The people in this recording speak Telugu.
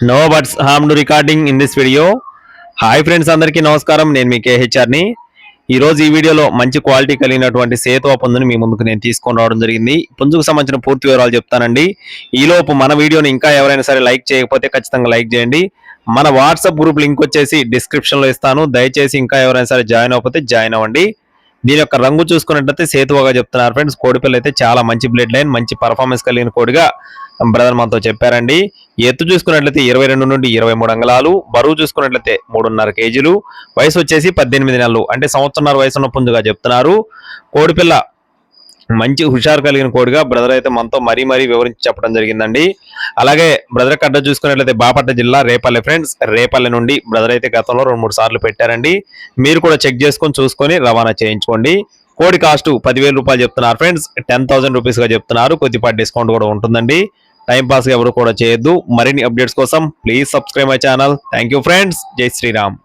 No buts harm to recording in this video. Hi friends, అందరికీ నమస్కారం. నేను మీ కేహెచ్ఆర్ని. ఈరోజు ఈ వీడియోలో మంచి క్వాలిటీ కలిగినటువంటి సేతువ పుంజుని మీ ముందుకు నేను తీసుకొని రావడం జరిగింది. పుంజుకు సంబంధించిన పూర్తి వివరాలు చెప్తానండి. ఈలోపు మన వీడియోని ఇంకా ఎవరైనా సరే లైక్ చేయకపోతే ఖచ్చితంగా లైక్ చేయండి. మన వాట్సాప్ గ్రూప్ లింక్ వచ్చేసి డిస్క్రిప్షన్లో ఇస్తాను. దయచేసి ఇంకా ఎవరైనా సరే జాయిన్ అవ్వకపోతే జాయిన్ అవ్వండి. దీని యొక్క రంగు చూసుకున్నట్లయితే సేతువగా చెప్తున్నారు ఫ్రెండ్స్. కోడిపిల్ల అయితే చాలా మంచి బ్లడ్ లైన్, మంచి పర్ఫార్మెన్స్ కలిగిన కోడిగా బ్రదర్ మనతో చెప్పారండి. ఎత్తు చూసుకున్నట్లయితే 22 నుండి 23 అంగుళాలు, బరువు చూసుకున్నట్లయితే 3.5 కేజీలు, వయసు వచ్చేసి 18 నెలలు, అంటే సంవత్సరంన్నర వయసున్న పుంజుగా చెప్తున్నారు. కోడిపిల్ల మంచి హుషారు కలిగిన కోడిగా బ్రదర్ అయితే మనతో మరీ వివరించి చెప్పడం జరిగిందండి. అలాగే బ్రదర్ కడ్డ చూసుకున్నట్లయితే బాపట్ల జిల్లా రేపల్లె ఫ్రెండ్స్. రేపల్లె నుండి బ్రదర్ అయితే గతంలో 2-3 సార్లు పెట్టారండి. మీరు కూడా చెక్ చేసుకొని చూసుకొని రవాణా చేయించుకోండి. కోడి కాస్ట్ 10,000 రూపాయలు చెప్తున్నారు ఫ్రెండ్స్. 10,000 రూపీస్ గా చెప్తున్నారు. కొద్దిపాటి డిస్కౌంట్ కూడా ఉంటుందండి. టైం పాస్ ఎవరు కూడా చేయొద్దు. మరిన్ని అప్డేట్స్ కోసం please subscribe my channel. Thank you friends. జై శ్రీరామ్.